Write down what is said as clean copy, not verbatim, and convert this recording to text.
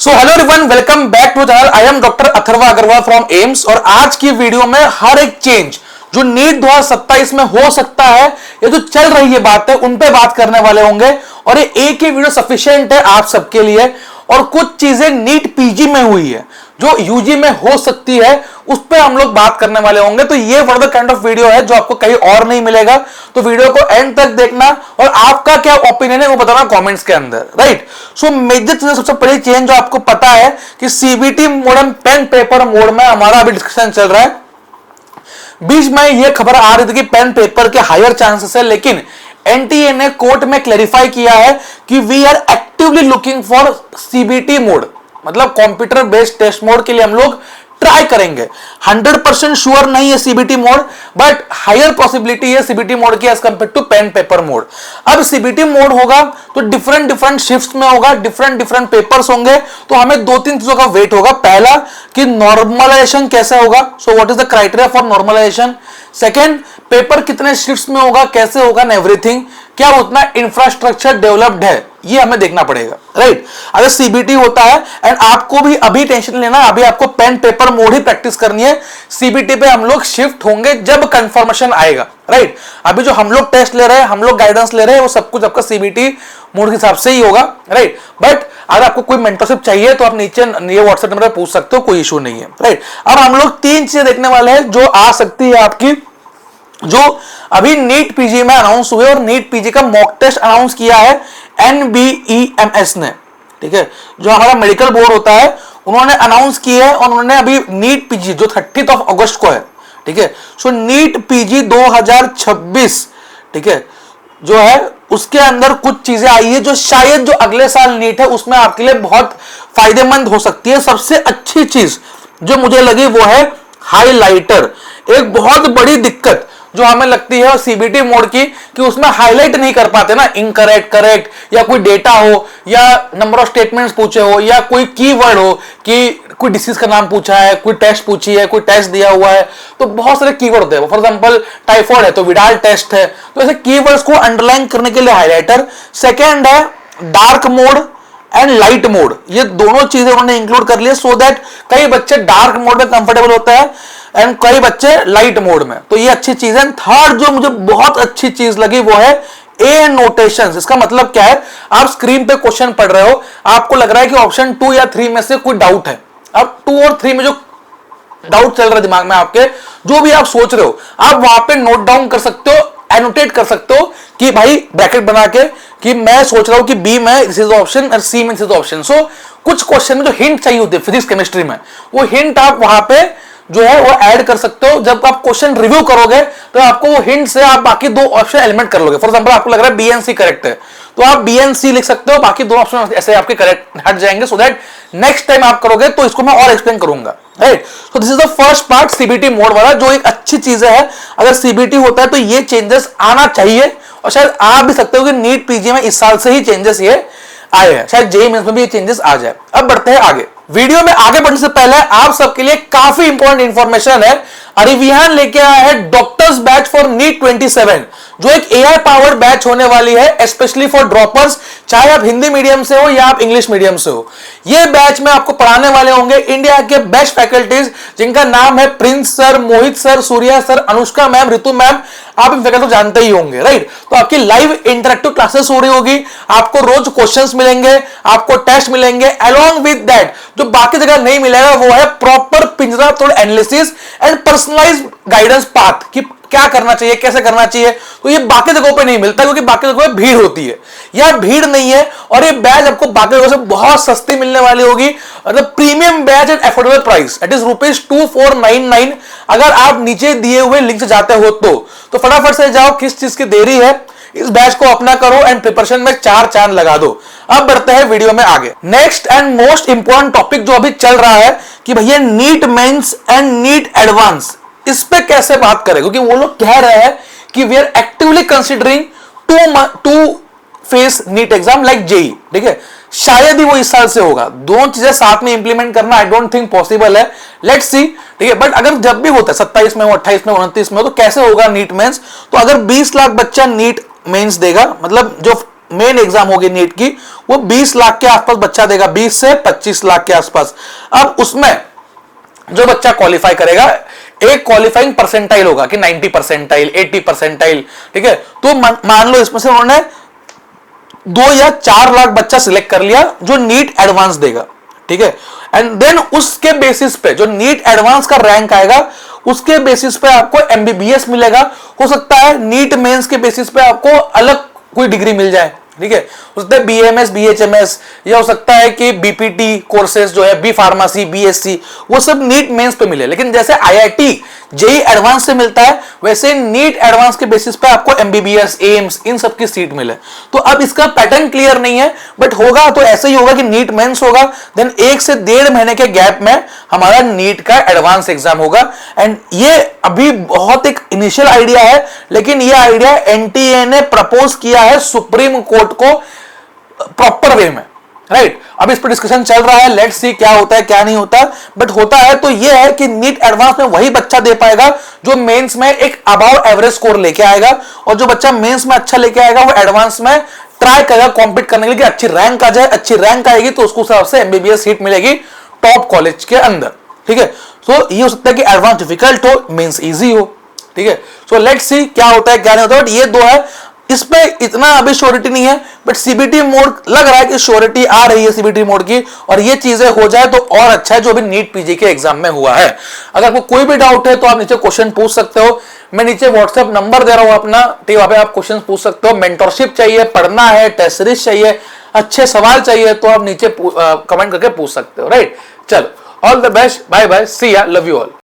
So hello everyone, welcome back to channel. I am doctor Atharva Agrawal from AIIMS. और आज की video में हर एक चेंज जो नीट 2027 में हो सकता है, ये जो चल रही है बात है, उन पे बात करने वाले होंगे। और ये एक ही वीडियो सफिशिएंट है आप सबके लिए। और कुछ चीजें नीट पीजी में हुई है जो यूजी में हो सकती है, उस पर हम लोग बात करने वाले होंगे। तो ये फर्दर काइंड ऑफ वीडियो है जो आपको कहीं और नहीं मिलेगा। तो वीडियो को एंड तक देखना और आपका क्या ओपिनियन है वो बताना कमेंट्स के अंदर, राइट। सो मेजर चीजें, सबसे पहली चेंज जो आपको पता है कि CBT mode and pen paper mode में हमारा अभी डिस्कशन चल रहा है। बीच में ये खबर आ रही थी कि पेन पेपर के हायर चांसेस है, लेकिन एनटीए ने कोर्ट में क्लैरिफाई किया है कि we are actively looking for CBT mode, मतलब कंप्यूटर बेस्ड टेस्ट मोड के लिए हम लोग ट्राई करेंगे। 100% श्योर नहीं है CBT mode, but higher possibility है सीबीटी मोड की as compared to pen paper mode. अब सीबीटी मोड होगा तो डिफरेंट शिफ्ट्स में होगा, डिफरेंट पेपर्स होंगे। तो हमें दो तीन चीजों का वेट होगा। पहला कि नॉर्मलाइजेशन कैसे होगा, so what is the criteria for normalisation. Second, paper कितने शिफ्ट्स में होगा, कैसे होगा, एंड एवरीथिंग। क्या उतना इंफ्रास्ट्रक्चर डेवलप्ड है, ये हमें देखना पड़ेगा, राइट। अगर सीबीटी होता है, एंड आपको भी अभी टेंशन लेना, अभी आपको पेन पेपर मोड ही प्रैक्टिस करनी है। सीबीटी पे हम लोग शिफ्ट होंगे जब कंफर्मेशन आएगा, राइट। अभी जो हम लोग टेस्ट ले रहे हैं, हम लोग गाइडेंस ले रहे हैं, वो सब कुछ आपका सीबीटी मोड के हिसाब से ही होगा, राइट। बट अगर आपको कोई मेंटरशिप चाहिए तो आप नीचे ये व्हाट्सएप नंबर पर पूछ सकते हो, कोई इशू नहीं है, राइट। अब हम लोग तीन चीजें देखने वाले हैं जो आ सकती है आपकी, जो अभी नीट पीजी में अनाउंस हुए। और नीट पीजी का मॉक टेस्ट अनाउंस किया है एनबीईएमएस ने, ठीक है, जो हमारा मेडिकल बोर्ड होता है, उन्होंने अनाउंस किया है। और उन्होंने अभी नीट पीजी जो 30 अगस्त को है, ठीक है, सो नीट पीजी 2026, ठीक है, जो है उसके अंदर कुछ चीजें आई है जो शायद जो अगले साल नीट है उसमें आपके लिए बहुत फायदेमंद हो सकती है। सबसे अच्छी चीज जो मुझे लगी वो है हाइलाइटर। एक बहुत बड़ी दिक्कत जो हमें लगती है सीबीटी मोड की, कि उसमें हाईलाइट नहीं कर पाते ना, इनकरेक्ट, करेक्ट, या कोई डेटा हो, या नंबर ऑफ स्टेटमेंट्स पूछे हो, या कोई कीवर्ड हो कि कोई डिसीज का नाम पूछा है, कोई टेस्ट पूछी है, कोई टेस्ट दिया हुआ है। तो बहुत सारे कीवर्ड होते हैं। फॉर एग्जांपल टाइफॉइड है तो विडाल टेस्ट है। तो ऐसे कीवर्ड्स को अंडरलाइन करने के लिए हाईलाइटर। सेकेंड है dark mode and light mode. ये दोनों चीजें उन्होंने इंक्लूड कर लिया, सो दैट कई बच्चे डार्क मोड में कंफर्टेबल होता है एंड कई बच्चे लाइट मोड में। तो ये अच्छी चीज है। थर्ड जो मुझे बहुत अच्छी चीज लगी वो है ए नोटेशंस। इसका मतलब क्या है, आप स्क्रीन पे क्वेश्चन पढ़ रहे हो, आपको लग रहा है कि ऑप्शन 2 या 3 में से कोई डाउट है। अब 2 और 3 में जो डाउट चल रहा है दिमाग में आपके, जो भी आप सोच रहे हो, आप वहां पे नोट डाउन कर सकते हो, एनोटेट कर सकते हो कि भाई ब्रैकेट बना के कि मैं सोच रहा हूं कि बी में दिस इज ऑप्शन और सी में दिस इज ऑप्शन। सो कुछ क्वेश्चन में जो हिंट चाहिए होते हैं फिजिक्स केमिस्ट्री में, वो हिंट आप वहां पे जो है वो ऐड कर सकते हो। जब आप क्वेश्चन रिव्यू करोगे तो आपको वो हिंट से आप बाकी दो ऑप्शन एलिमेंट कर लोगे। फॉर एग्जांपल आपको लग रहा है बी एंड सी करेक्ट है, तो आप बी एंड सी लिख सकते हो, बाकी दो ऑप्शन ऐसे आपके करेक्ट हट जाएंगे, सो दैट नेक्स्ट टाइम आप करोगे तो इसको मैं और एक्सप्लेन करूंगा, right. So this is the first part CBT mode वाला, जो एक अच्छी चीज है। अगर सीबीटी होता है तो ये चेंजेस आना चाहिए, और शायद आ भी सकते हो कि नीट पीजी में इस साल से ही चेंजेस ये आए हैं, शायद जेईई मेंस में भी ये चेंजेस आ जाए। अब बढ़ते हैं आगे। वीडियो में आगे बढ़ने से पहले आप सबके लिए काफी इंपॉर्टेंट इंफॉर्मेशन है। अरिविहान लेके आया है डॉक्टर्स बैच फॉर नीट 27, जो एक एआई पावर्ड बैच होने वाली है स्पेशली फॉर ड्रॉपर्स, चाहे आप हिंदी मीडियम से हो या आप इंग्लिश मीडियम से हो। ये बैच में आपको पढ़ाने वाले होंगे इंडिया के बेस्ट फैकल्टीज, जिनका नाम है Prince sir, Mohit sir, Surya sir, Anushka ma'am, Ritu ma'am. आप इन फैकल्टी को जानते ही होंगे, राइट। तो आपकी लाइव इंटरेक्टिव क्लासेस हो रही होगी, आपको रोज क्वेश्चंस मिलेंगे, आपको टेस्ट मिलेंगे। अलोंग विद दैट जो बाकी जगह नहीं मिलेगा वो है प्रॉपर पिंजरा तोड़ analysis and personalised guidance path, कि क्या करना चाहिए, कैसे करना चाहिए। तो ये बाकी जगहों पे नहीं मिलता, क्योंकि बाकी जगहों पे भीड़ होती है, यह भीड़ नहीं है। और ये बैच आपको बाकी जगहों से बहुत सस्ती मिलने वाली होगी, मतलब premium batch at affordable price, it is ₹2499। अगर आप नीचे दिए हुए लिंक से जाते हो तो फटाफट से जाओ, किस चीज की देरी है, इस बैच को अपना करो एंड प्रिपरेशन में 4 चांद लगा दो। अब बढ़ते हैं वीडियो में आगे। Next and most important topic जो अभी चल रहा है कि भैया NEET mains and NEET advance, इस पे कैसे बात करें, क्योंकि वो लोग कह रहे हैं कि we are actively considering to face NEET exam like JEE, ठीक है। शायद ही वो इस साल से होगा, दोनों चीजें साथ में इंप्लीमेंट करना आई डोंट थिंक पॉसिबल है, लेट्स सी, ठीक है। बट अगर जब भी होता है 27 में हो, 28 में, 29 में हो, तो कैसे होगा नीट मेंस। तो अगर 20 लाख बच्चा नीट मेंस देगा, मतलब जो मेन एग्जाम होगी नीट की, वो 20 लाख के आसपास बच्चा देगा, 20 से 25 लाख के आसपास। अब उसमें जो बच्चा क्वालिफाई करेगा, एक क्वालिफाइंग परसेंटाइल होगा कि 90 परसेंटाइल, 80 परसेंटाइल, ठीक है। तो मान लो इसमें से उन्होंने 2 या 4 लाख बच्चा सिलेक्ट कर लिया जो नीट एडवांस देगा, ठीक है। एंड देन उसके बेसिस पे जो नीट एडवांस का रैंक आएगा, उसके बेसिस पे आपको एमबीबीएस मिलेगा। हो सकता है नीट मेंस के बेसिस पे आपको अलग कोई डिग्री मिल जाए, ठीक है। हो सकता है बीएमएस, बीएचएमएस, या हो सकता है कि बीपीटी कोर्सेज जो है, बी फार्मेसी, बीएससी, वो सब नीट मेंस पे मिले। लेकिन जैसे आईआईटी जेई एडवांस से मिलता है, वैसे नीट एडवांस के बेसिस पे आपको एमबीबीएस, एम्स, इन सब की सीट मिले। तो अब इसका पैटर्न क्लियर नहीं है, बट होगा तो ऐसे ही होगा कि नीट मेंस होगा, देन 1 से 1.5 महीने के गैप में हमारा नीट का एडवांस एग्जाम होगा। एंड ये अभी बहुत एक इनिशियल आइडिया है, लेकिन ये आइडिया एनटीए ने प्रपोज किया है सुप्रीम कोर्ट को प्रॉपर वे में, राइट। अब इस पर डिस्कशन चल रहा है, लेट्स सी क्या होता है क्या नहीं होता। बट होता है तो ये है कि नीट एडवांस में वही बच्चा दे पाएगा जो मेंस में एक अबाव एवरेज स्कोर लेके आएगा, और जो बच्चा मेंस में अच्छा लेके आएगा वो एडवांस में ट्राई करेगा कॉम्पीट करने के लिए कि अच्छी रैंक आ जाए। अच्छी रैंक आएगी तो उसको हिसाब से एमबीबीएस सीट मिलेगी टॉप कॉलेज के अंदर, ठीक है। सो ये हो सकता है कि एडवांस डिफिकल्ट हो, मेंस इजी हो, ठीक है। सो लेट्स सी क्या होता है क्या नहीं होता। बट ये 2 है, इसमें इतना अभी श्योरिटी नहीं है, बट सीबीटी मोड लग रहा है कि श्योरिटी आ रही है सीबीटी मोड की, और ये चीजें हो जाए तो और अच्छा है, जो अभी नीट पीजी के एग्जाम में हुआ है। अगर आपको कोई भी डाउट है तो आप नीचे क्वेश्चन पूछ सकते हो, मैं नीचे व्हाट्सएप नंबर दे रहा हूं अपना, ठीक है, वहां पे आप क्वेश्चन पूछ सकते हो। मेंटरशिप चाहिए, पढ़ना है, टेस्ट सीरीज चाहिए, अच्छे सवाल चाहिए, तो आप नीचे कमेंट करके पूछ सकते हो, राइट। चलो, all the best, bye bye, see ya, love you all.